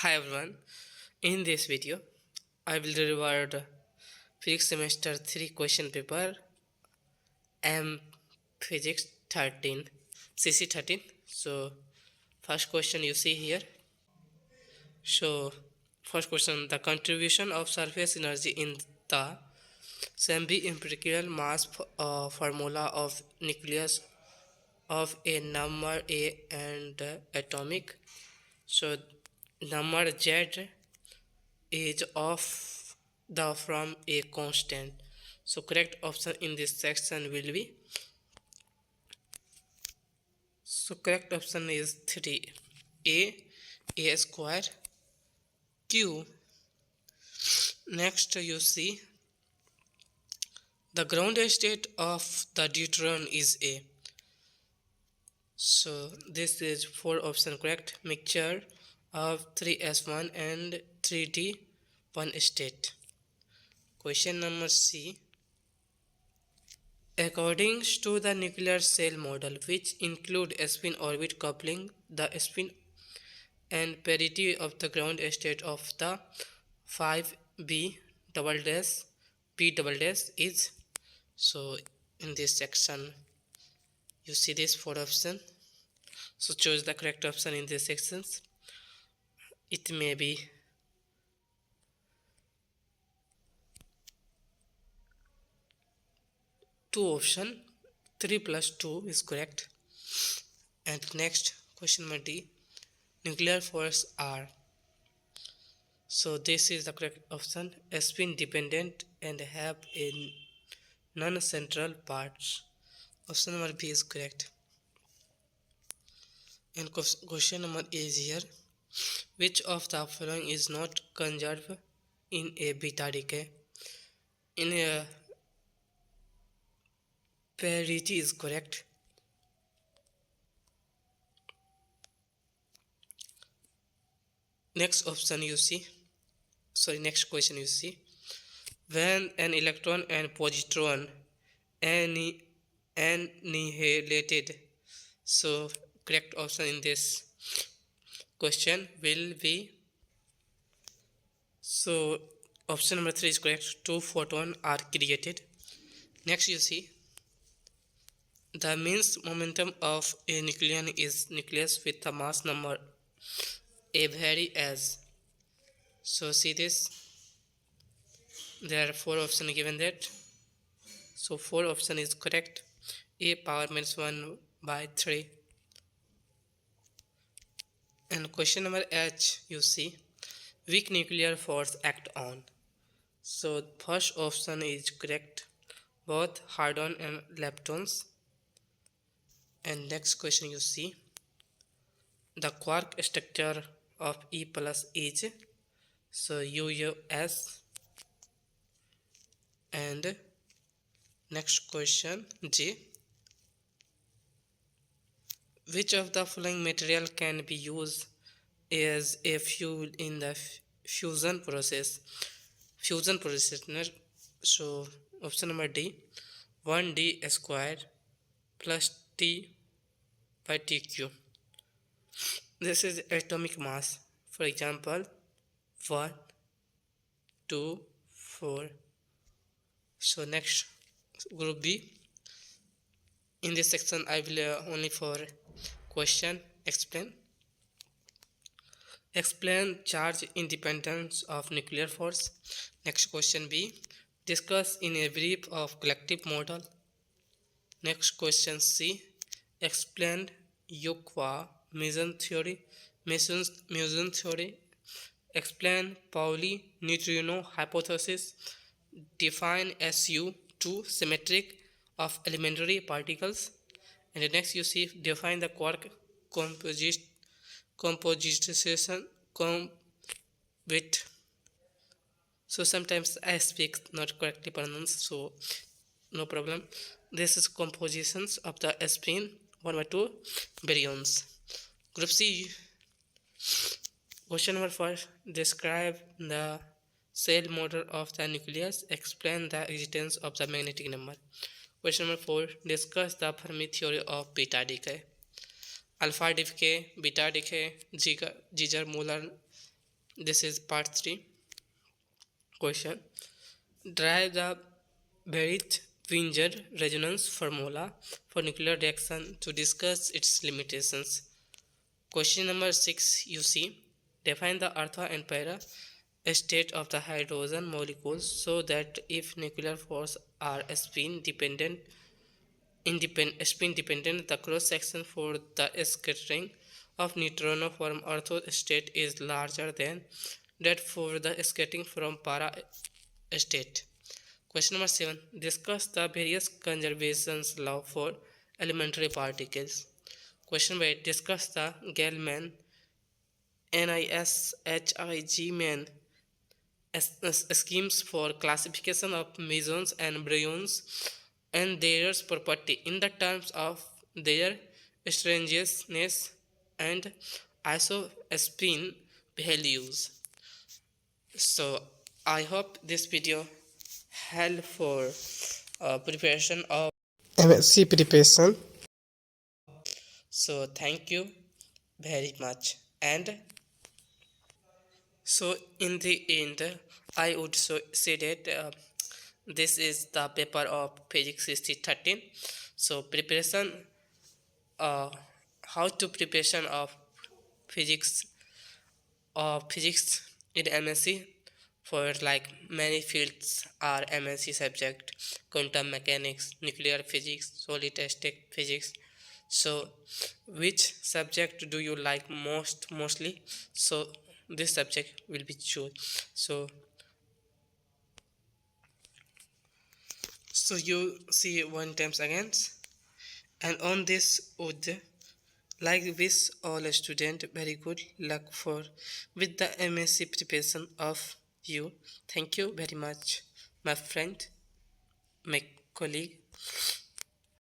Hi everyone, in this video I will reward physics semester 3 question paper M physics 13 CC 13. So first question you see here. So first question, the contribution of surface energy in the semi-empirical mass formula of nucleus of a number A and atomic. So number Z is of the from a constant. So correct option in this section will be, so correct option is 3, a square q. Next you see the ground state of the deuteron is A. So this is 4 option correct, mixture of 3s1 and 3d1 state. Question number C. According to the nuclear cell model, which include spin orbit coupling, the spin and parity of the ground state of the 5b double dash b double dash is. So in this section you see this 4 option. So choose the correct option in these sections. It may be two option, 3 plus 2 is correct. And next question number D, nuclear force R. So this is the correct option, spin dependent and have a non-central parts. Option number B is correct. And question number A is here, which of the following is not conserved in a beta decay? In a parity is correct. Next option you see, next question you see, when an electron and positron annihilated. So correct option in this question will be, so option number 3 is correct, 2 photons are created. Next you see, the means momentum of a nucleus with the mass number A vary as. So see this, there are 4 options given that. So 4 option is correct. A power minus 1 by 3. And question number H you see, weak nuclear force act on. So first option is correct, both hardon and leptons. And next question you see, the quark structure of E plus is, so UUS. And next question J, which of the following material can be used as a fuel in the fusion process? So option number D, 1d square plus T by TQ. This is atomic mass. For example, 1, 2, 4. So next group B. In this section I will only for question explain charge independence of nuclear force. Next question B, discuss in a brief of collective model. Next question C, explain Yukawa meson theory. Explain Pauli neutrino hypothesis. Define SU2 symmetric of elementary particles. And the next you see, define the quark composition with. So sometimes I speak not correctly pronounced, so no problem. This is compositions of the spin 1 by 2 baryons. Group C, question number 4, describe the cell model of the nucleus. Explain the existence of the magnetic number. Question number 4, discuss the Fermi theory of beta decay. Alpha decay, beta decay, Ziegler-Muller This is part 3 question. Derive the Berit-Wiener resonance formula for nuclear reaction to discuss its limitations. Question number 6 you see. Define the alpha and para state of the hydrogen molecules so that if nuclear force are spin dependent, the cross section for the scattering of neutrino from ortho state is larger than that for the scattering from para state. Question number 7. Discuss the various conservation law for elementary particles. Question number 8. Discuss the Gell-Mann NISHIG-Mann schemes for classification of mesons and bryons and their property in the terms of their strangeness and isospin values. So I hope this video help for preparation of MSc preparation. So thank you very much. And so in the end, I would say that this is the paper of physics 13. So preparation, how to preparation of physics physics in MSc for like many fields are MSc subject: quantum mechanics, nuclear physics, solid state physics. So which subject do you like mostly? So this subject will be chosen. So you see one times again, and on this would like wish all student very good luck for with the MSc preparation of you. Thank you very much, my friend, my colleague.